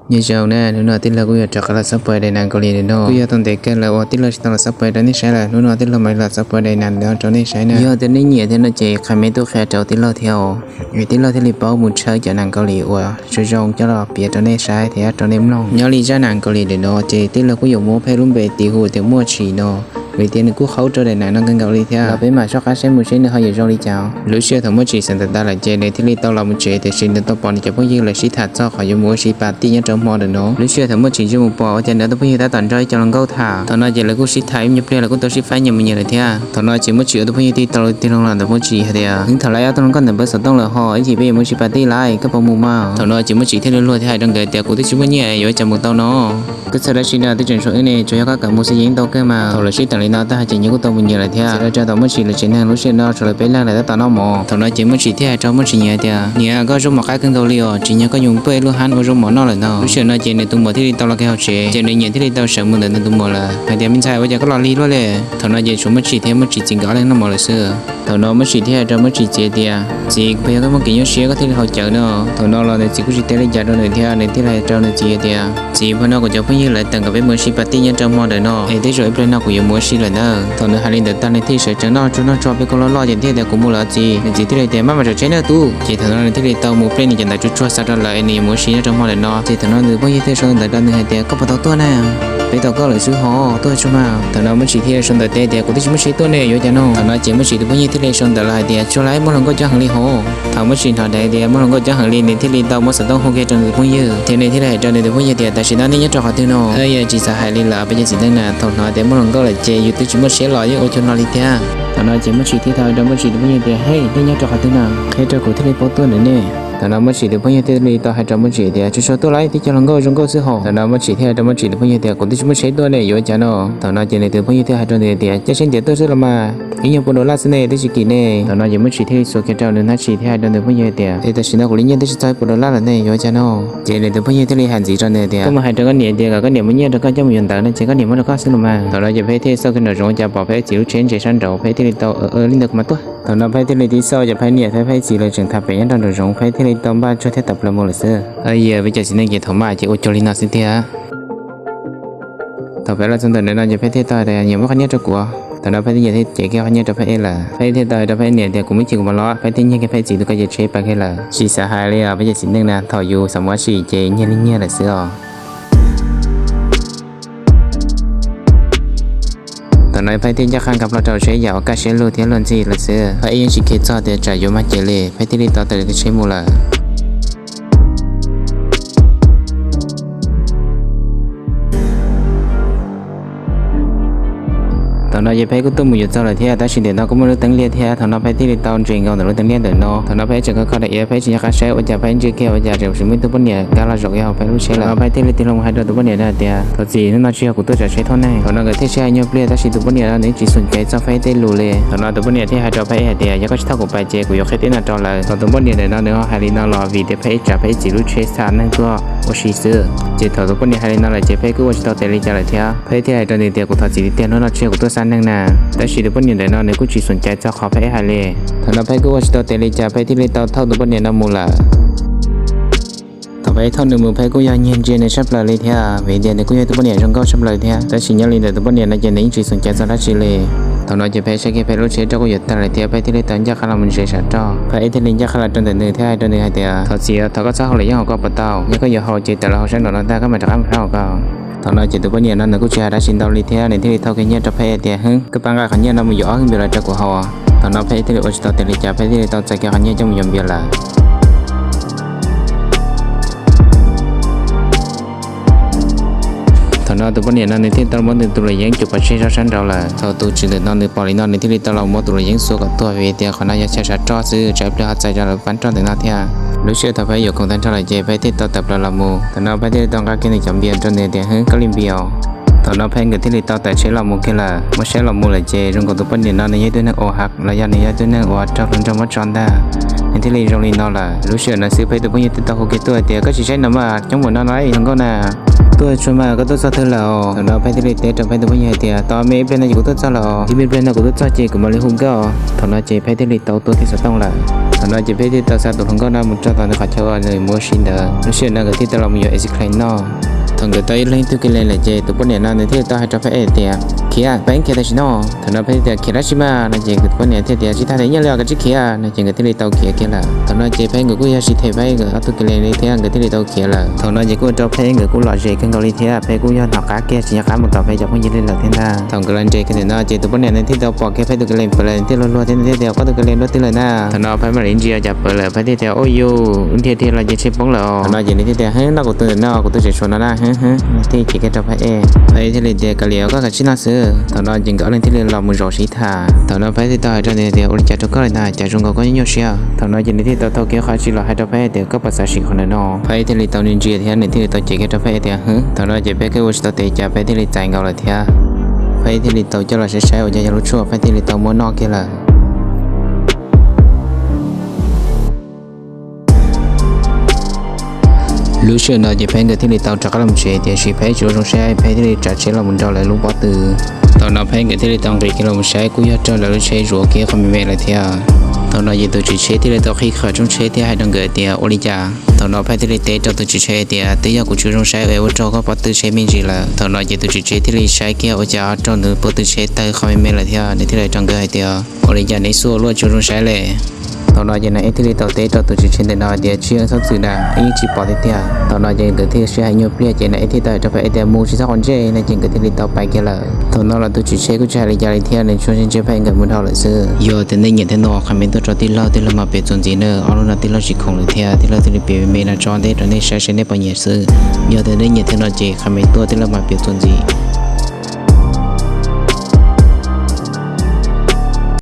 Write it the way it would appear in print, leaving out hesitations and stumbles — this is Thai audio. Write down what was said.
như giàu nè nếu nói tin là cũng chắc là sắp tới đây nàng có liền đó bây giờ tôi thấy cái là tin là tao là sắp tới đây nên sẽ là nếu nói tin là mày là sắp tới đây nàng đó cho nên sẽ nè giờ tin nên nhiều thế nó chỉ khai mấy tôi khai trâu tin là theo vì tin là thì li bảo muốn chơi cho nàng có liền và sử dụng cho là biệt cho nên sai thì cho nên lòng nhớ lý ra nàng có liền đó chỉ tin là cũng dùng mua phải luôn về tỷ hù thì mua chỉ nó vì tiền cũng khấu cho đây này nó cần gạo đi theo là bên mà số cá xem một số nữa hơi nhiều rau đi chào lúa xe thằng mới chỉ sản ta là chơi này thì li tao làm một chế thì xin được tao bỏ đi cho bao nhiêu là sĩ thật cho khỏi dùng mua sĩ bát tiền trong mò được nó lúa xe thằng mới chỉ cho một bỏ cho nên tao bao nhiêu ta toàn chơi cho lần câu thả thằng nói chỉ là cũng sĩ thái nhập đây là cũng tao sĩ phải nhận mình nhận được theo thằng nói chỉ mới chịu tao bao nhiêu thì tao làm tao mới chỉ hay đấy những thằng lại tao còn tao bớt sợ tao là họ ấy chỉ bây giờ mới sĩ bát tiền lại các bao mù mà thằng nói chỉ mới chỉ theo luôn thì hai đằng cái tiền của tôi chỉ mới nhẹ rồi chậm một tao nó cứ sau đó xin là tôi chuyển số này cho các cả một số những tao cơ mà thằng là sĩ tao lấy nó ta chỉ những cái tao mình nhận lại theo sẽ cho tao mới chỉ là chỉ năng lúc xuyên đó rồi bé lang lại tao nó mò thằng nói chỉ mới chỉ theo cho mới chỉ nhẹ theo nhẹ có dùng một cái cân đầu liều chỉ nhớ có dùng bé luôn hắn có dùng mỏ nó là nó lúc xuyên nó chỉ này tụi mò thì tao là cái học chế chỉ này nhẹ thì tao sợ muốn đến tụi mò là hai đứa mình sai bây giờ có lo li luôn lệ thằng nói chỉ chúng mới chỉ theo mới chỉ chỉnh gõ lên nó mò là xưa thằng nó mới chỉ theo cho mới chỉ chế theo chỉ bây giờ có một cái nhớ xía có thể hỗ trợ nó thằng nó là chỉ có chỉ theo lấy trả rồi theo này thì lại cho nó chỉ theo chỉ phần nó của cháu phải như lại tầng cái bé mới chỉ bắt tiền trong mò đời nó ấy thế rồi bên nó của dùng mới chỉ là nó thằng nó hai lên ta này thì sẽ chẳng nó cho nó cho biết con lo chuyện thế thì cũng mua là gì nên chỉ thế này thì mà rồi chế nữa tu chỉ thằng nó thế này tao mua plane này chẳng đại chút sao ra lại này mua xí nó trong mò này nó chỉ thằng nó được bao nhiêu thế sao đại đơn này thì có bao nhiêu tuổi nè bây giờ có lời sư họ tôi cho mà thằng nó mới chỉ theo xong đại thì cũng chỉ mới chỉ tuổi này rồi cho nó thằng nó chỉ mới chỉ được bao nhiêu thế này xong đại lại thì cho lại mỗi lần có cho hàng ly họ thằng mới chỉ thằng đại thì mỗi lần có cho hàng ly này thế này tao mới sẽ tao không kia trong được bao nhiêu thế này thế này cho nên được bao nhiêu thì tại sao nó nhất cho họ tiêu nó bây giờ chỉ sợ hai ly là bây giờ chỉ đang là thằng nó để mỗi lần có lời chơi youtube chỉ mới sẽ lo với ô cho nó đi theo thằng nói chỉ mới chỉ thi thôi đâu mới chỉ được bao nhiêu tiền hay đây nhớ cho họ thế nào hay cho cụ thế này bao tuổi nữa nè thằng nói mới chỉ được bao nhiêu tiền đi tao hay cho mới chỉ thì chỉ số tôi lấy thì cho lần câu trong câu sư hồ thằng nói mới chỉ theo đâu mới chỉ được bao nhiêu tiền cũng thì mới sẽ tôi này rồi cho nó thằng nói chỉ này được bao nhiêu tiền hay cho tiền chắc chắn tiền tôi sẽ làm mà ý nhiều bộ lá này tôi chỉ kỹ nè thằng nói chỉ mới chỉ theo số cái trâu nên nó chỉ theo được bao nhiêu tiền thì tôi xin nó của linh nhân tôi sẽ chơi bộ lá là này rồi cho nó chỉ này được bao nhiêu tiền hạn gì cho này tiền có mà hay cho cái niệm tiền cả cái niệm bao nhiêu được cái trong miền tây nó chỉ có niệm mới được có xin mà thằng nói chỉ phải theo sau cái nội dung cho bảo phải chịu trên chỉ sang đầu phải theo tao ở linh được mà tôi thằng nói phải theo đi sauจะphải niệm phải chỉ là trường thập phải nhân trong nội dung phải theo tao ba cho theo tập là một là xưa giờ bây giờ xin nên chỉ thằng ba chỉ ô cho linh nào xin theo thằng phải là trong tuần này nóจะphải theo taoแต่nhiều mất khả nhất cho của thằng nó phải như thế chỉ cái khả nhất cho phải là phải theo tao cho phải niệm thì cũng mới chịu mà lo phải theo như cái phải chỉ được cái gì chế phải cái là chỉ sợ haiเลยbây giờ xin nên là thầu dù sắm quá chỉ chế như linh như là xưaตอนนั้นไปที่จะขันกับเราจะใช้ยาวก็ใช้ลูกที่ล้วนจีละเสือไปยังชิคกี้พายจะอยู่มาเจเล่ไปที่นี่ต่อแต่ก็ใช้มูลตอนนั้นยังไปก็ต้องมีอยู่เจ้าเลยที่แต่สิ่งเดียวเราก็ไม่รู้ตั้งเลี้ยที่ตอนนั้นไปที่ตอนจริงเราต้องตั้งเลี้ยเดินนอตอนนั้นไปจะก็เข้าได้ไปจะก็ใช้ว่าจะไปจะเกี่ยวว่าจะเดี๋ยวสิ่งที่ตัวปัญญาการเราจบยาวไปรู้ใช่แล้วไปที่ที่ลงให้ตัวปัญญาได้เดียวตัวจีนั่นเราเชื่อกูตัวจะใช้เท่าไหร่ตอนนั้นก็ที่ใช้เงียบเลี้ยแต่สิ่งตัวปัญญาเราเนี่ยจีสนใจจะไปที่รู้เลยตอนนั้นตัวปัญญาที่ให้เราไปเดียวยังก็เท่ากับไปเจกูยกให้ที่นั่นจอเลยตอนตัวปัญญาเดินนอเนี่ยให้ลีน่ารอวีเดียไปจะไปจีรู้ใช้สารนั่นก็ว่าชีซื้อจีตัวปัญญาให้ลีน่าเลยจะไปกูว่าจะตัวเตลิจะเลยเที่ยวไปที่ให้ตัวเดียวกูตัวจีเดียวนั่นเราเชื่อกูตัวสารนั่งน่ะแต่สิ่งที่ปัญญาเดินนอเนี่ยกูจีสนใจจะขอไปให้เลยตอนนั้นไปกูว่าจะตัวเตลิจะไปที่ลีตัวเท่าตัวปัญญานั่นมูลต่อไปท่อนหนึ่งมือไปกูยังเย็นเจนในชับเลยเที่ยวเวียนเดียนในกูยังตัวปัญญาช่างก็ชับเลยเที่ยวแต่สิ่งยังลีแต่ตัวปัญญาในเจนในจีสนใจจะรักชีเลยตอนนั้นจะไปใช้แค่ไปรู้เชื่อเจ้ากูหยุดแต่เลยเที่ยวไปที่ลีตอนยาคารามันเสียชัดจ้อไปที่ลียาคาราจนแต่เนื้อเที่ยวจนเนื้อให้เดียวถอดเสียถอดก็เศร้าเลยยังเขาก็ปะเต้ายังก็อย่าหอเจแต่เราใช้หนอนได้ก็มาจากข้ามเท้าก็ตอนนั้นจิตตัวปัญญานั้นกูเชื่อได้สินดาวลีเที่ยวในที่ลีเท่าแค่เนี้ยจะไปเดียวฮึก็ปังกาขันเนี้ยเราไม่ยอมขึ้นเวลาจะกูหัวตอนนั้นไปที่ลีอุจจาระลีจะไปที่ลีตอนใจแค่ขันเนี้ยจะไม่ยอมเวลาตอนนั้นตัวปัญญานั้นในที่ตอนมันตัวยังจุดปัจจัยชั้นเราละเราตัวจิตนั้นในปริมาณในที่เราหมดตัวยังสู้กับตัวเวทีขณะยังใช้ชัดจ่อซื้อใช้เปลือกใจจะเราปั้นจ่อถึงหน้าที่รู้เชื่อถ้าไปอยู่ของท่านเท่าไรเจไปที่ต่อแต่เราละมูตอนนั้นไปที่ต้องการกินในจำเบียร์จนในเดียงก็ลิมเบียวตอนนั้นเพลงกับที่เราต่อแต่ใช้เรามูแค่ละไม่ใช้เรามูเลยเจรงกับตัวปัญญานั้นในยัยด้วยนักโอหักระยะในยัยด้วยนักโอหักจากหลังจากวัดจอนได้ในที่เราโรงเรียนนั่นละรู้เชื่อนั้นซื้อไปตัวปัญญาติดต่อหัวเกตัวเดียก็ใช้น้ำมาจังหวะนั้นไรทั้งก็น่ะ ตัวชวนมาก็ตัวซาเธอแล้วตอนเราไปที่เตะจะไปตัวใหญ่เดียตอนเมย์เป็นอะไรกูตัวซาแล้วที่เป็นอะไรกูตัวซาเจกูมาเลยหุ่นก็ตอนเราเจไปที่ตัวที่สุดต้องละตอนเราเจไปที่ตัวซาตัวหุ่นก็น่ามุดจอตอนนี้ขาดเท่าเลยมัวชินเด้อรู้สึกนั่นก็ที่ตัวเรามีอยู่เอซิคลายนอทางก็ตัวเล่นตัวกินเล่นเลยเจตัวปุ่นเนี่ยนั่นที่ตัวให้จอไปเดียเขียไปเขียได้ชิโน่ตอนเราไปที่เขียได้ชิมานั่นเจก็ปุ่นเนี่ยที่เดียชิท่าเนี่ยเลี้ยงก็จิเขียนั่นเจก็ที่ตัวเขียละตอนเราเจไปก็ยาชิเทไปก็ตัวกินเล่นเลยที่ก็ที่ตัวเขียละตอนเราเจก็จอไปก็หล่อเจกันเกาหลีที่ไปกูยอดหนักกาเกชิยาขาหมดต่อไปจากพวกยินเล่นเหล่าที่น่าทำกันเจกันเนี่ยเจตัวปุ่นเนี่ยที่ตัวปอกแค่ไปตัวกินเล่นไปเลยที่รัวๆที่เดียวก็ตัวกินเล่นรถที่เลยน่าตอนเราไปมาเล่นเจียจับไปเลยไปที่เดียวโอ้ยที่เราจะเช็คป้องเราตอนเราเจนี่ที่เดียวเฮ้ยเราก็ตัวน่าก็ตัวจะชนน่าเฮ้ยที่จีก็จะไปไปที่เดียวกันเลี้ยวก็กับชินาซื้อตอนเราจริงก็เล่นที่เรามือรอชิตาตอนเราไปที่ต่อจะเนี่ยเดียวอุจจาระก็เลยน่าจะจงก็ยังเชียตอนเราจริงที่ต่อเกี่ยวกับชิลให้จะไปเดียวก็ภาษาชิคนน่ะไปที่เราจริงจีที่นี่ที่ต่อจีก็จะไปเดียวตอนเราจะไปแค่ว่าจะเตะจะไปที่ใจเงาเลยที่ไปที่ต่อจะเราใช้อุจจาระชั่วไปที่ต่อมัวนอกกันละรู้เชื่อเราจะเพ่งกับที่เราต้องจักรลำเชียที่ชีพให้จูจงใช้เพ่งที่เราจัดเชื่อเรามุนเจ้าเลยลูกบอตือตอนเราเพ่งกับที่เราต้องรีกิโลใช้กูอยากเจ้าเราใช้รัวเกี่ยวกับมีเวลาเที่ยตอนเราอยู่ตัวจีเชที่เราต้องขี้ขาจงใช้ที่ให้ดังเกิดเดียโอลิจาตอนเราเพ่งที่เราเตะเจ้าตัวจีเชเดียเตะยากูจูจงใช้เอวเจ้าก็บอตือใช้ไม่จีละตอนเราอยู่ตัวจีเชที่เราใช้เกี่ยวกับเจ้าเจ้าหนึ่งบอตือใช้เตะเขาไม่เมลเที่ยในที่เราจังเกิดเดียโอลิจาในส่วนล้วนจูจงใช้เลยตอนเราจะในที่เราเตะเจ้าตัวจีเชนเดียเดียเชื่อสักสื่อได้ยิ่งจีปอดเดียตอนเราจะเกิดที่เชื่อให้ยกเปลี่ยนเจในที่เราจะไปเดียมูชิสักคนเจในจริงเกิดที่เราไปกันเลยตอนเราตัวจีเชก็จะเลยจะเลยเที่ยวในช่วงเช้าไปกันมุนเท่าเลยซื้อยอแต่ในอย่างที่นอคำเป็นตัวที่เรามาเป็นจนจีเนอร์เอาเราที่เราชิคงเลยเที่ยวที่เราที่เราเปลี่ยนเมนาจอนได้ตอนนี้ใช้ในปัญญาซื้อยอแต่ในอย่างที่เราเจคำเป็นตัวที่เรามาเป็นจนจี